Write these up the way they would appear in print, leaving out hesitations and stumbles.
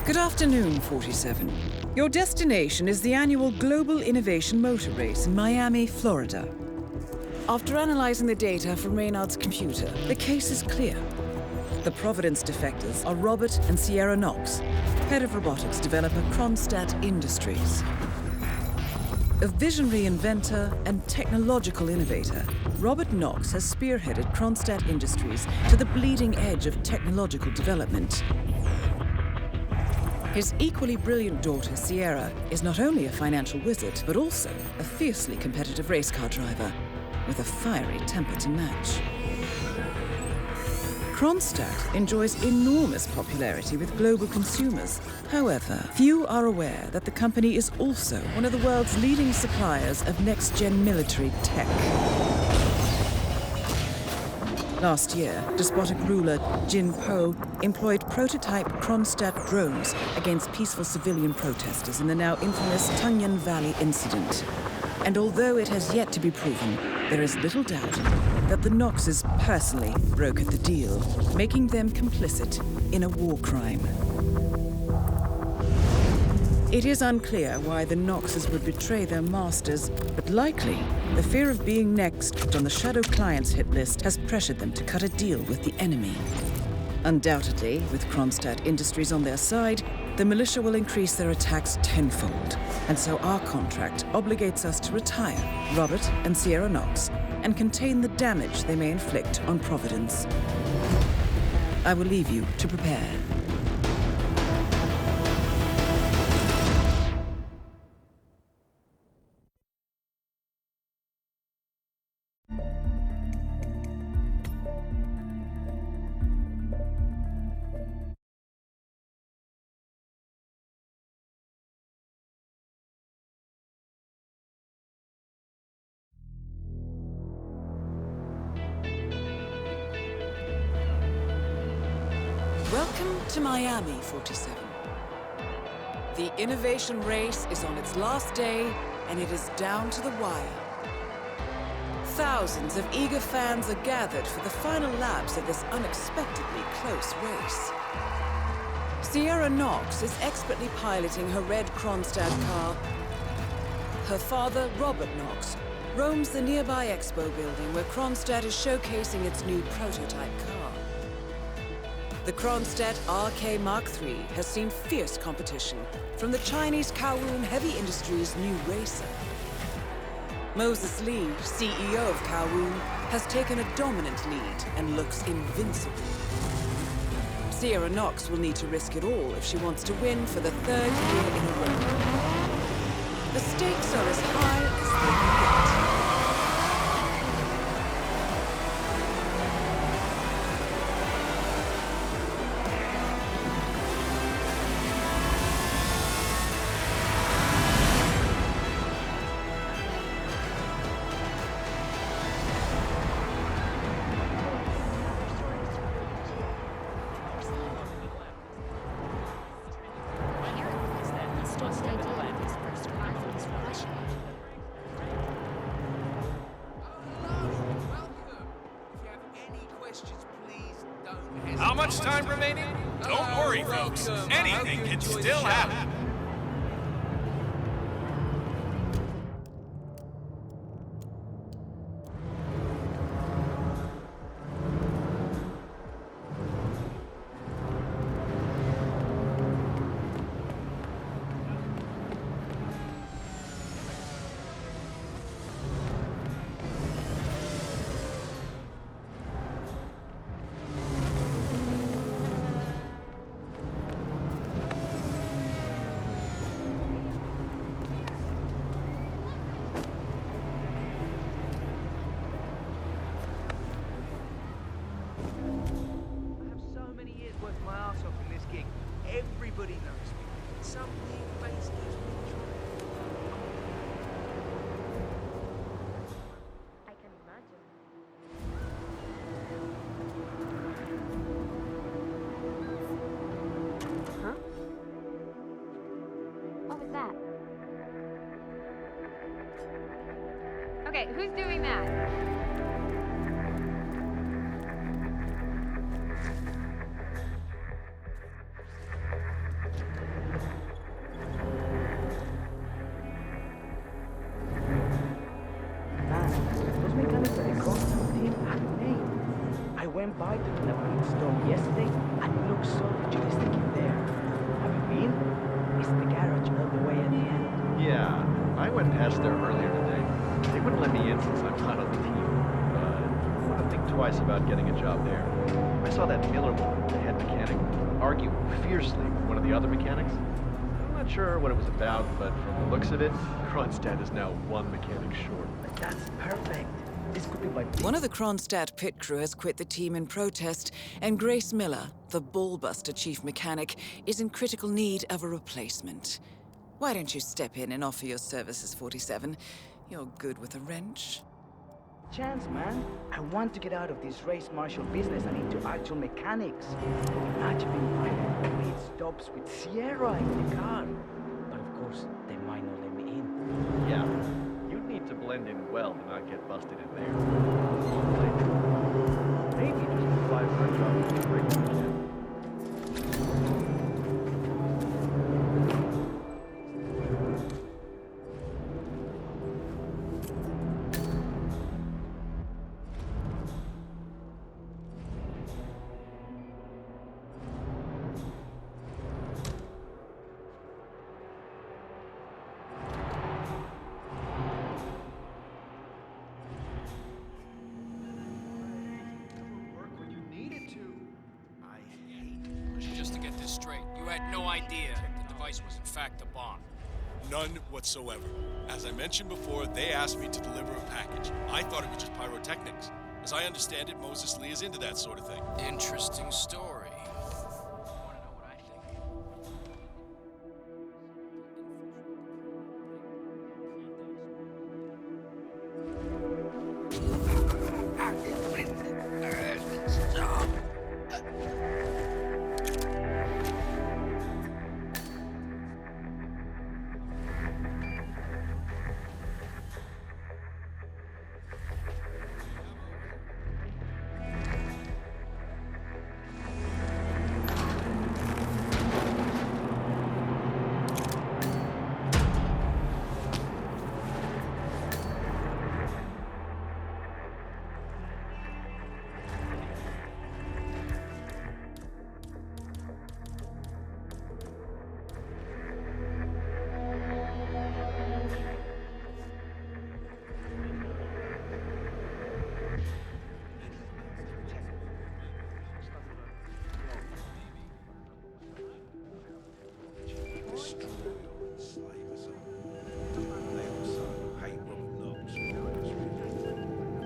Good afternoon, 47. Your destination is the annual Global Innovation Motor Race in Miami, Florida. After analyzing the data from Reynard's computer, the case is clear. The Providence defectors are Robert and Sierra Knox, head of robotics developer Kronstadt Industries. A visionary inventor and technological innovator, Robert Knox has spearheaded Kronstadt Industries to the bleeding edge of technological development. His equally brilliant daughter, Sierra, is not only a financial wizard, but also a fiercely competitive race car driver with a fiery temper to match. Kronstadt enjoys enormous popularity with global consumers. However, few are aware that the company is also one of the world's leading suppliers of next-gen military tech. Last year, despotic ruler Jin Po employed prototype Kronstadt drones against peaceful civilian protesters in the now infamous Tungan Valley incident. And although it has yet to be proven, there is little doubt that the Knoxes personally brokered the deal, making them complicit in a war crime. It is unclear why the Knoxes would betray their masters, but likely the fear of being next on the Shadow Clients hit list has pressured them to cut a deal with the enemy. Undoubtedly, with Kronstadt Industries on their side, the militia will increase their attacks tenfold, and so our contract obligates us to retire Robert and Sierra Knox and contain the damage they may inflict on Providence. I will leave you to prepare. Welcome to Miami, 47. The innovation race is on its last day, and it is down to the wire. Thousands of eager fans are gathered for the final laps of this unexpectedly close race. Sierra Knox is expertly piloting her red Kronstadt car. Her father, Robert Knox, roams the nearby expo building where Kronstadt is showcasing its new prototype car. The Kronstadt RK Mark III has seen fierce competition from the Chinese Kowloon Heavy Industries' new racer. Moses Lee, CEO of Kowloon, has taken a dominant lead and looks invincible. Sierra Knox will need to risk it all if she wants to win for the third year in a row. The stakes are as high as they can get. How much time remaining? Don't worry, folks. Anything can still happen. Everybody knows me. Some weird face knows me. I can imagine. Huh? What was that? Okay, who's doing that? came by during a big storm yesterday, and it looks so futuristic in there. Have you been? It's the garage all the way at the end. Yeah, I went past there earlier today. They wouldn't let me in since I'm not on the team, but I wouldn't think twice about getting a job there. I saw that Miller woman, the head mechanic, argue fiercely with one of the other mechanics. I'm not sure what it was about, but from the looks of it, Kronstadt is now one mechanic short. That's perfect. This could be my One of the Kronstadt pit crew has quit the team in protest, and Grace Miller, the ballbuster chief mechanic, is in critical need of a replacement. Why don't you step in and offer your services, 47? You're good with a wrench. chance, man. I want to get out of this race marshal business and into actual mechanics. Imagine being pilot and it stops with Sierra in the car. But of course, they might not let me in. Yeah, you'd need to blend in well to not get busted in there. Maybe just apply for a job with the rig mechanic. Just to get this straight, you had no idea the device was in fact a bomb. None whatsoever. As I mentioned before, they asked me to deliver a package. I thought it was just pyrotechnics. As I understand it, Moses Lee is into that sort of thing. Interesting story. Want to know what I think?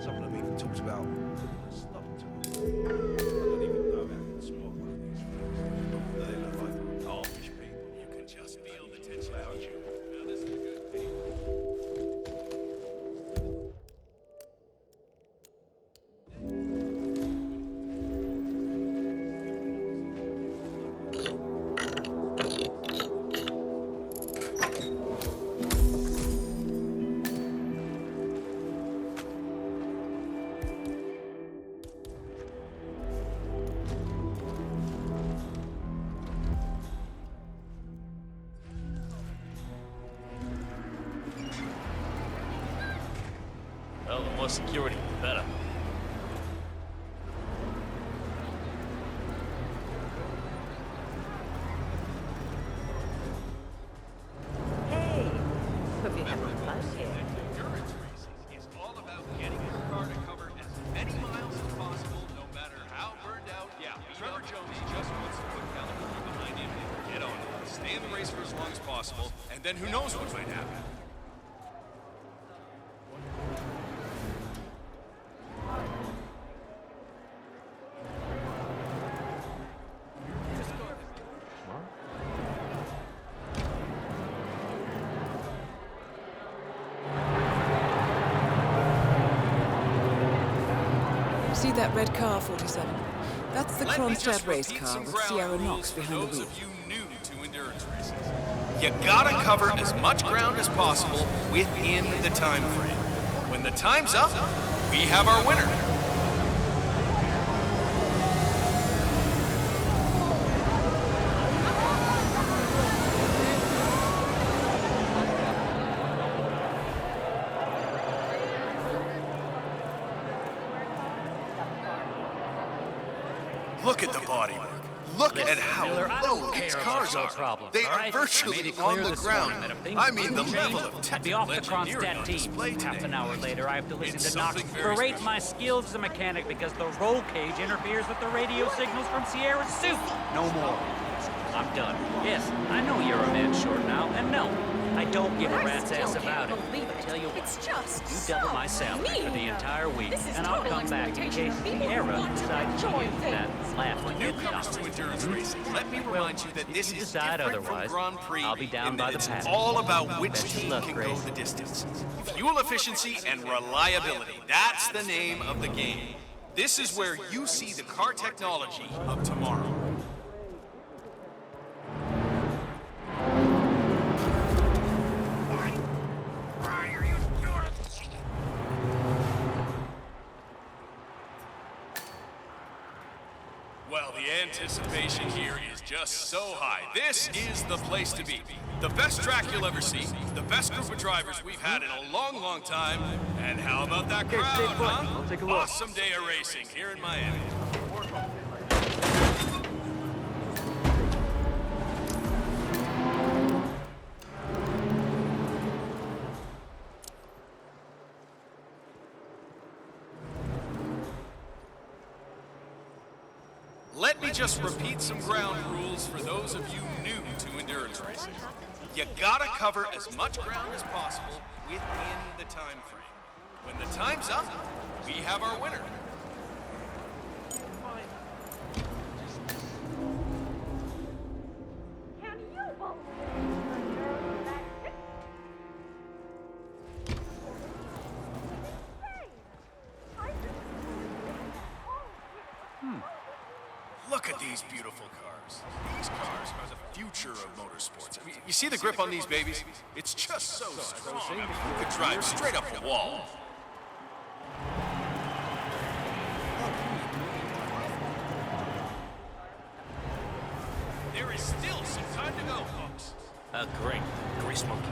Some of them even talks about stop to I don't even know how to smoke one of these things. They look like garbage people. You can just feel the tension around you. Now this is a good thing. Well, the more security, the better. Hey! Hope you having fun here. Endurance racing is all about getting your car to cover as many miles as possible, no matter how burned out. Yeah, Trevor Jones just wants to put California behind him and get on it. Stay in the race for as long as possible, and then who knows what might happen. See that red car, 47? That's the Let me Kronstadt just race repeat car some with ground Sierra rules Knox for behind the those wheel. of you new to endurance races. You gotta cover as much ground as possible within the time frame. When the time's up, we have our winner. Look at the bodywork. Look at how Miller, I don't low care these about cars your are. problems, They all are right? I made virtually it on clear the this ground. morning that if things I mean, the didn't level change, of I'd be off the technical engineering Kronstadt on team. display Half today. an hour later, I have to listen It's to Knox something very berate special. my skills as a mechanic because the roll cage interferes with the radio signals from Sierra's suit. No more. I'm done. Yes, I know you're a man short now, and no, I don't give a rat's ass about it. I tell you what, It's just you double my salary for the entire week, This is and I'll total come back in exploitation case of people who Sierra want to decides to enjoy use that laughing When at it comes to endurance racing, let me remind you that if this you is decide different otherwise, from Grand Prix. I'll be down in by that the it's pass. all about which Best of team luck, can Grace. go the distance. Fuel efficiency and reliability. That's the name of the game. This is where you see the car technology of tomorrow. Well, the anticipation here is just so high. This is the place to be. The best track you'll ever see, the best group of drivers we've had in a long, long time, and how about that Okay, crowd, stay put. huh? I'll take a look. Awesome day of racing here in Miami. Let me just repeat some ground rules for those of you new to endurance racing. You gotta cover as much ground as possible within the time frame. When the time's up, we have our winner. Can you believe that? Hey, I Look at these beautiful cars. These cars are the future of motorsports. I mean, you see the grip on these babies? It's just so strong. I mean, you could drive straight up the wall. There is still some time to go, folks. Great. Grease monkey.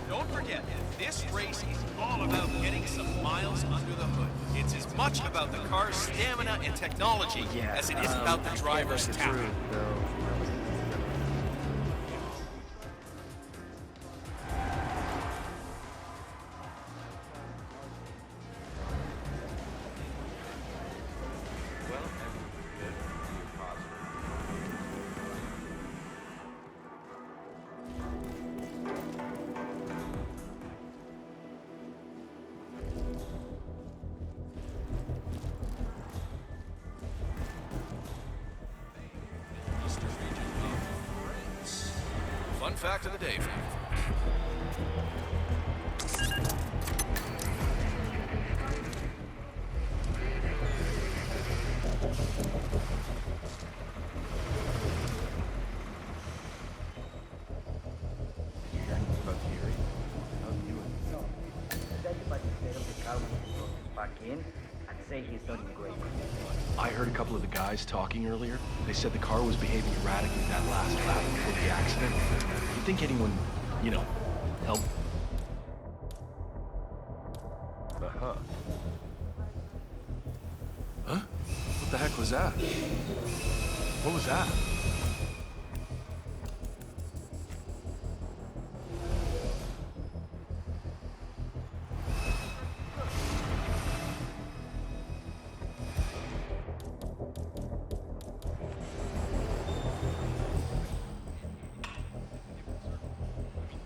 Don't forget, this race is all about getting some miles under the hood. It's as much about the car's stamina and technology as it is about the driver's talent. Fun fact of the day, folks. Back in, I'd say he's done great. I heard a couple of the guys talking earlier. They said the car was behaving erratically that last lap before the accident. You think anyone, helped? Uh-huh. Huh? What the heck was that? What was that?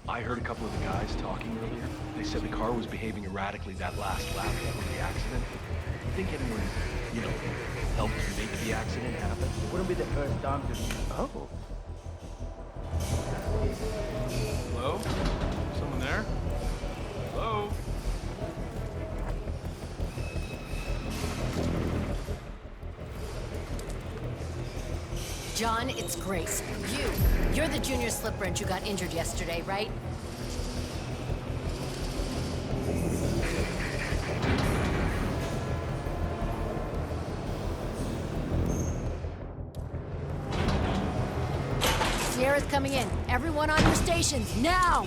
I heard a couple of the guys talking earlier. They said the car was behaving erratically that last lap before the accident. You think anyone, helped make the accident happen? Wouldn't be the first time to... Oh. Hello? Someone there? Hello? John, it's Grace. You're the junior slip wrench who got injured yesterday, right? Sierra's coming in. Everyone on your stations, now!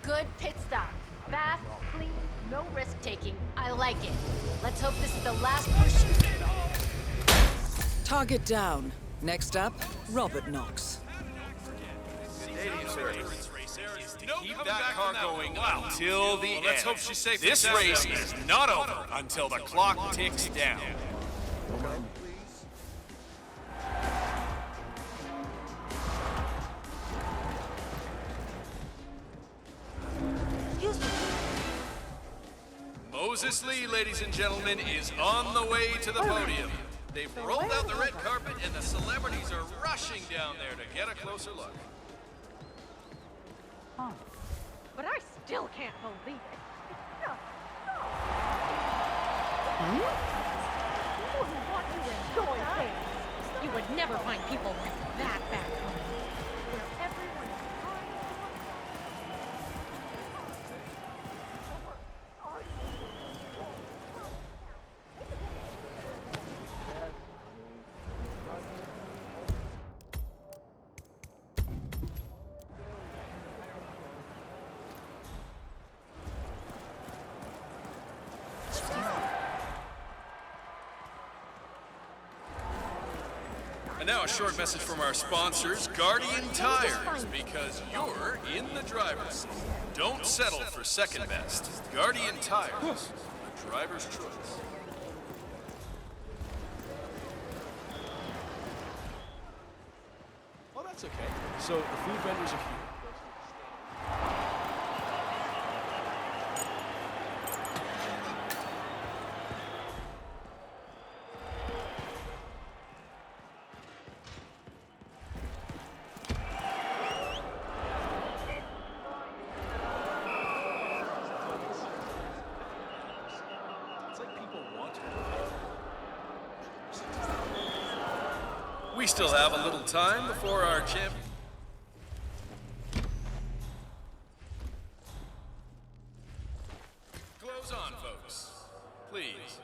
Good pit stop. Fast, clean, no risk-taking. I like it. Let's hope this is the last push. Target down. Next up, Robert Knox. Keep that car going until the end. Let's hope she's safe. This race is not over until the clock ticks down. Moses Lee, ladies and gentlemen, is on the way to the podium. They've rolled out the red carpet and the celebrities are rushing down there to get a closer look. But I still can't believe it. No, no. People who want you to enjoy things. You would never find people like that back home. Where everyone is trying And now a short message from our sponsors, Guardian Tires, because you're in the driver's seat. Don't settle for second best. Guardian Tires, the driver's choice. Oh, that's okay. So the food vendors are here. It's like people want to. We still have a little time before our champion. Close on, folks. Please.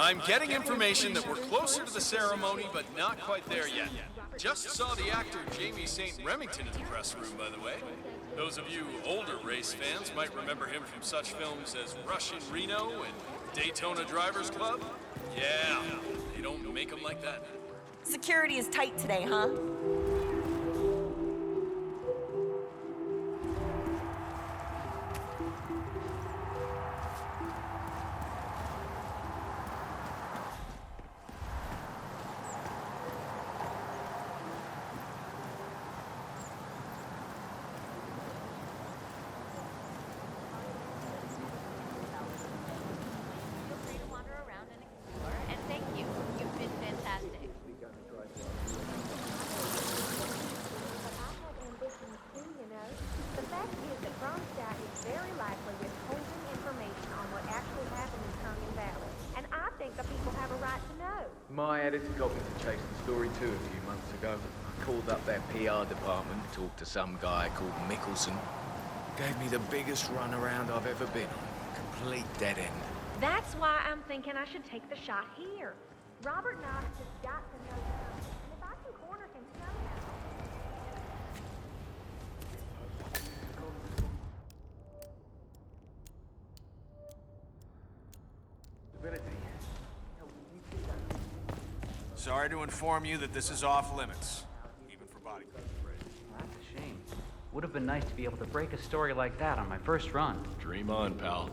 I'm getting information that we're closer to the ceremony, but not quite there yet. Just saw the actor Jamie St. Remington in the press room, by the way. Those of you older race fans might remember him from such films as Rush in Reno and Daytona Drivers Club. Yeah, they don't make them like that. Security is tight today, huh? Feel free to wander around and explore. And thank you. You've been fantastic. The fact is that Kronstadt is very likely withholding information on what actually happened in Tungan Valley. And I think the people have a right to know. My editor got me to chase the story too a few months ago. I called up their PR department, talked to some guy called Mickelson. Gave me the biggest runaround I've ever been on. Complete dead end. That's why I'm thinking I should take the shot here. Robert Knox has got to know something. And if I can corner him somehow... Sorry to inform you that this is off limits, even for bodyguards. That's a shame. Would have been nice to be able to break a story like that on my first run. Dream on, pal.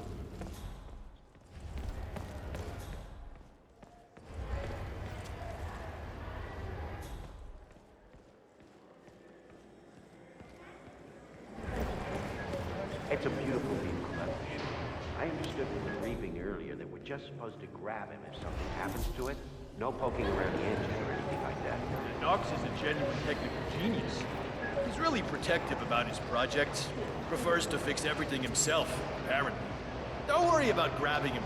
It's a beautiful vehicle, that machine. I understood from the briefing earlier that we're just supposed to grab him if something happens to it. No poking around the engine or anything like that. Knox is a genuine technical genius. He's really protective about his projects. Prefers to fix everything himself, apparently. Don't worry about grabbing him.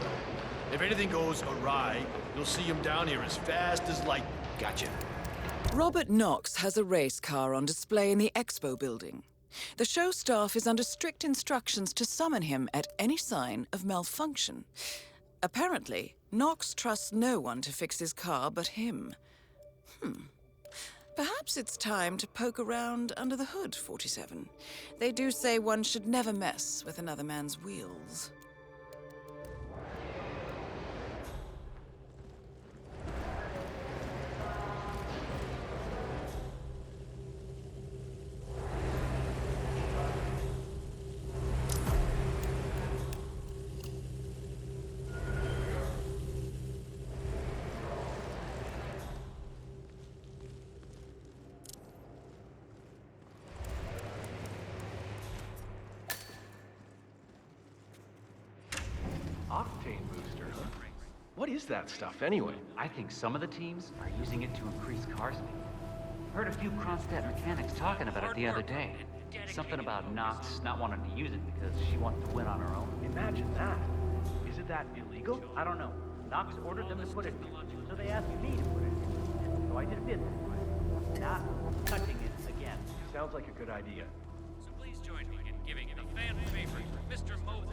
If anything goes awry, you'll see him down here as fast as lightning. Gotcha. Robert Knox has a race car on display in the expo building. The show staff is under strict instructions to summon him at any sign of malfunction. Apparently, Knox trusts no one to fix his car but him. Perhaps it's time to poke around under the hood, 47. They do say one should never mess with another man's wheels. Octane booster, huh? What is that stuff, anyway? I think some of the teams are using it to increase car speed. Heard a few Kronstadt mechanics talking about it the other day. Something about Knox not wanting to use it because she wanted to win on her own. Imagine that. Isn't that illegal? I don't know. Knox ordered them to put it here, so they asked me to put it here. So I did business with it. Not touching it again. Sounds like a good idea. So please join me in giving the fan favorite, Mr. Moses.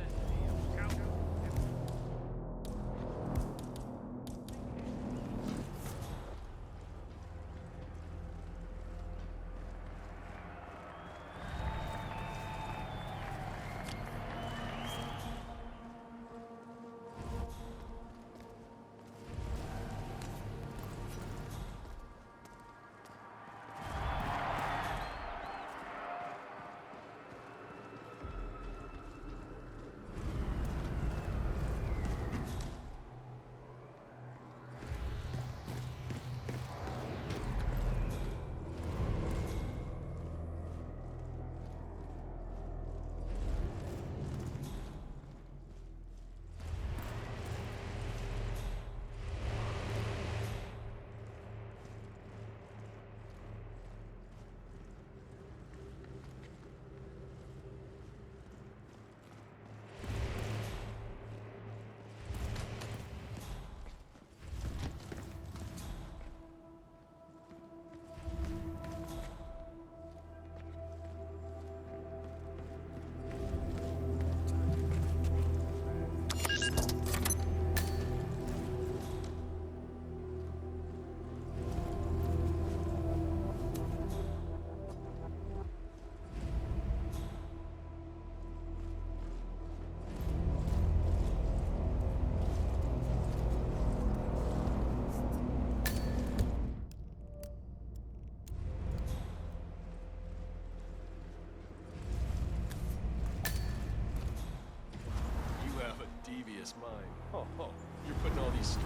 Devious mind. Oh, you're putting all these straight.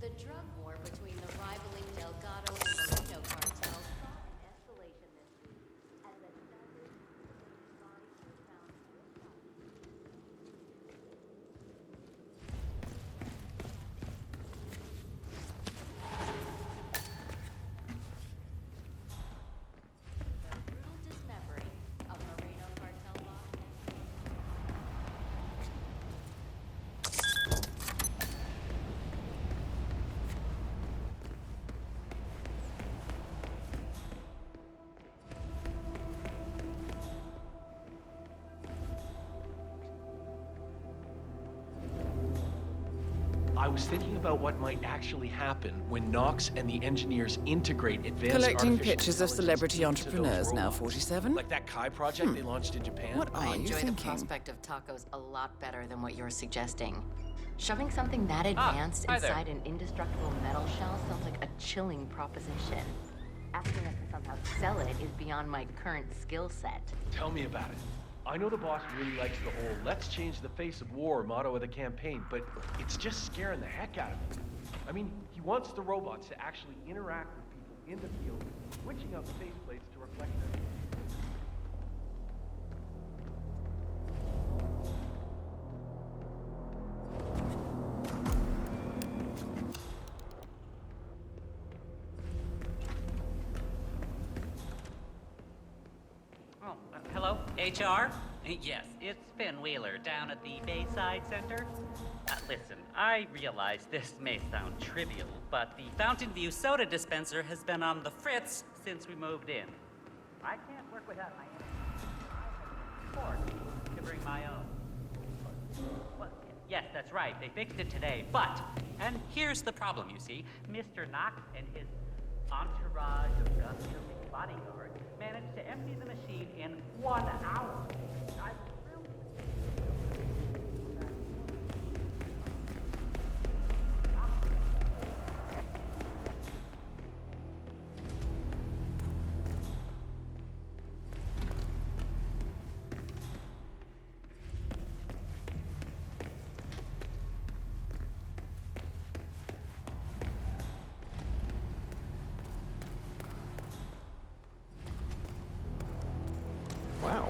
The drug war between the rivaling Delgado and Burrito cartels saw an escalation this week as a dozen bodies were found the brutal dismembering of Moreno cartel boss. I was thinking about what might actually happen when Knox and the engineers integrate advanced Collecting artificial pictures of intelligence celebrity into those entrepreneurs now, robots. 47. Like that Kai project they launched in Japan. What I are you enjoy the thinking? prospect of tacos a lot better than what you're suggesting. Shoving something that advanced hi there. inside an indestructible metal shell sounds like a chilling proposition. Asking us to somehow sell it is beyond my current skill set. Tell me about it. I know the boss really likes the whole "let's change the face of war" motto of the campaign, but it's just scaring the heck out of him. I mean, he wants the robots to actually interact with people in the field, switching out faceplates to reflect them. Oh, hello, HR? Yes, it's Finn Wheeler down at the Bayside Center. Listen, I realize this may sound trivial, but the Fountain View soda dispenser has been on the fritz since we moved in. I can't work without my fork to bring my own. Well, yes, that's right, they fixed it today, but, and here's the problem, you see, Mr. Knox and his entourage of gusto bodyguards managed to empty the machine in 1 hour. I was thrilled. Wow.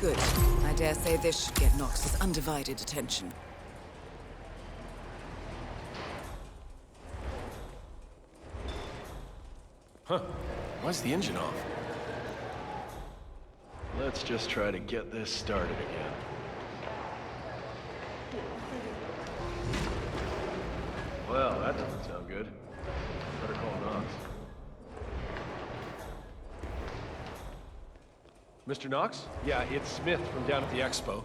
Good. I dare say this should get Knox's undivided attention. Huh. Why's the engine off? Let's just try to get this started again. Well, that doesn't sound good. Better call Knox. Mr. Knox? Yeah, it's Smith from down at the expo.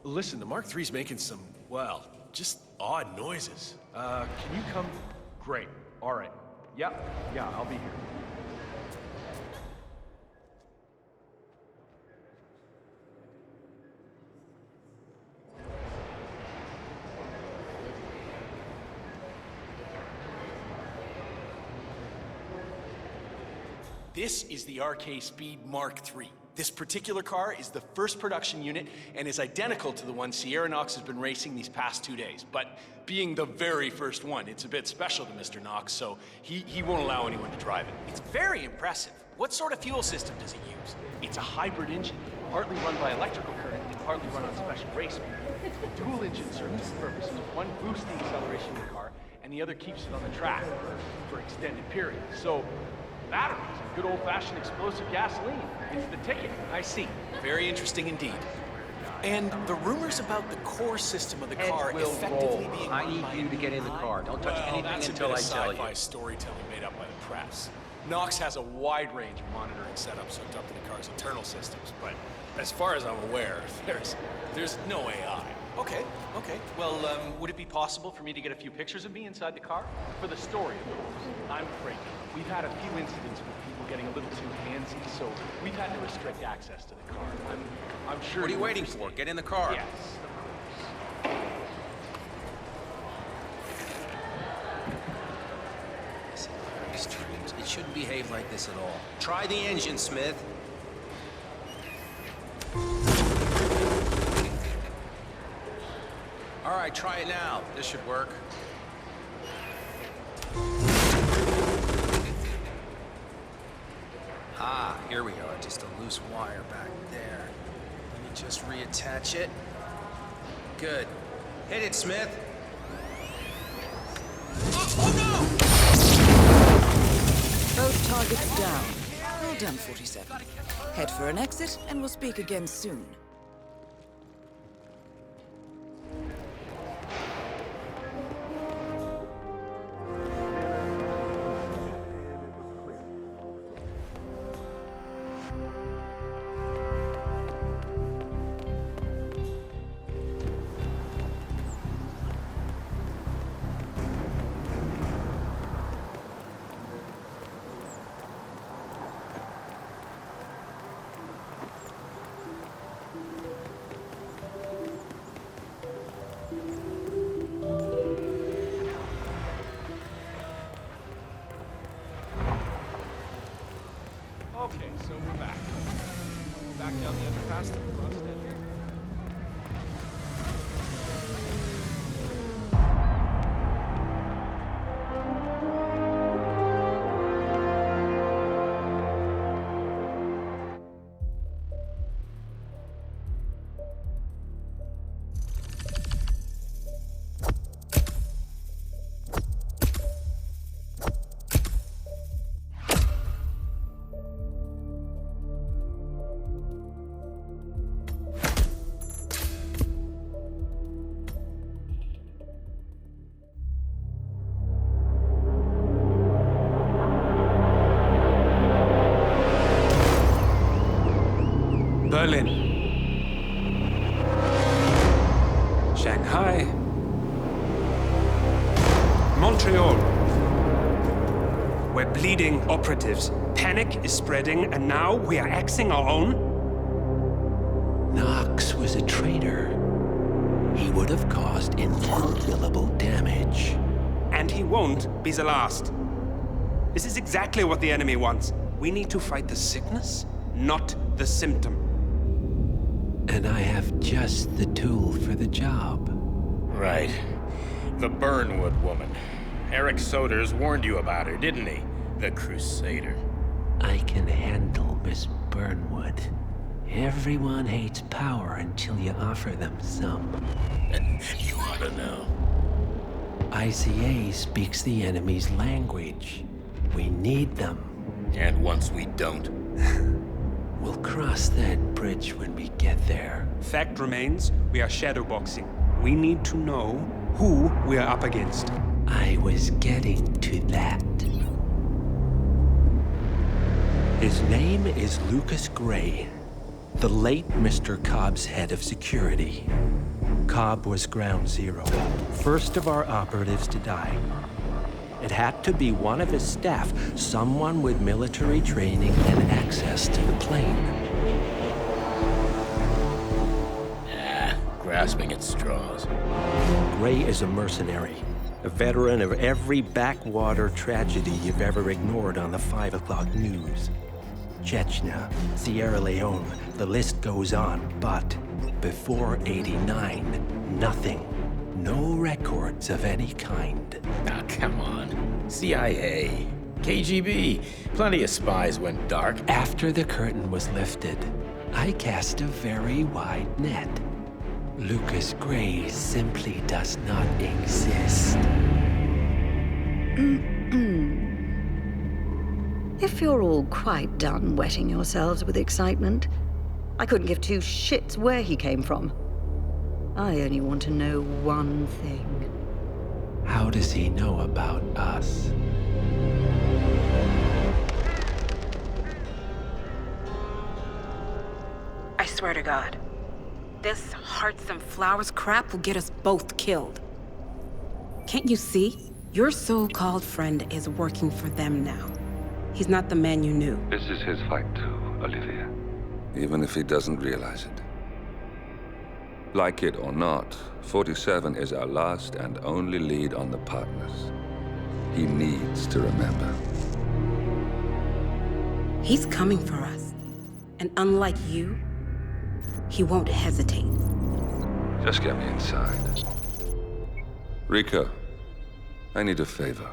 Listen, the Mark III's making some, well, just odd noises. Can you come? Great. All right. Yeah, I'll be here. This is the RK Speed Mark III. This particular car is the first production unit and is identical to the one Sierra Knox has been racing these past 2 days. But being the very first one, it's a bit special to Mr. Knox, so he won't allow anyone to drive it. It's very impressive. What sort of fuel system does it use? It's a hybrid engine, partly run by electrical current and partly run on special race speed. The dual engine serves two purposes. One boosts the acceleration of the car, and the other keeps it on the track for extended periods. So, batteries and good old-fashioned explosive gasoline. It's the ticket. I see. Very interesting indeed. And the rumors about the core system of the car effectively being I need you to get in the car. Don't touch anything until I tell you. Sci-fi storytelling made up by the press. Knox has a wide range of monitoring setups hooked up to the car's internal systems, but as far as I'm aware, there's no AI. Okay. Well, would it be possible for me to get a few pictures of me inside the car? For the story, of course. I'm afraid we've had a few incidents with people getting a little too handsy, so we've had to restrict access to the car. I'm sure. What are you waiting for? Get in the car. Yes. It shouldn't behave like this at all. Try the engine, Smith. All right, try it now. This should work. Ah, here we are. Just a loose wire back there. Let me just reattach it. Good. Hit it, Smith. Oh no! Both targets down. Well done, 47. Head for an exit, and we'll speak again soon. Okay, so we're back. Back down the underpass to the Kronstadt here. Berlin, Shanghai, Montreal. We're bleeding operatives. Panic is spreading, and now we are axing our own? Knox was a traitor. He would have caused incalculable damage. And he won't be the last. This is exactly what the enemy wants. We need to fight the sickness, not the symptom. And I have just the tool for the job. Right. The Burnwood woman. Eric Soders warned you about her, didn't he? The Crusader. I can handle Miss Burnwood. Everyone hates power until you offer them some. You ought to know. ICA speaks the enemy's language. We need them. And once we don't? We'll cross that bridge when we get there. Fact remains, we are shadowboxing. We need to know who we are up against. I was getting to that. His name is Lucas Gray, the late Mr. Cobb's head of security. Cobb was ground zero, first of our operatives to die. It had to be one of his staff, someone with military training and access to the plane. Grasping at straws. Gray is a mercenary, a veteran of every backwater tragedy you've ever ignored on the 5 o'clock news. Chechnya, Sierra Leone, the list goes on, but before '89, nothing. No records of any kind. Ah, come on. CIA, KGB, plenty of spies went dark. After the curtain was lifted, I cast a very wide net. Lucas Gray simply does not exist. If you're all quite done wetting yourselves with excitement, I couldn't give two shits where he came from. I only want to know one thing. How does he know about us? I swear to God, this hearts and flowers crap will get us both killed. Can't you see? Your so-called friend is working for them now. He's not the man you knew. This is his fight too, Olivia. Even if he doesn't realize it. Like it or not, 47 is our last and only lead on the partners. He needs to remember. He's coming for us. And unlike you, he won't hesitate. Just get me inside. Rico, I need a favor.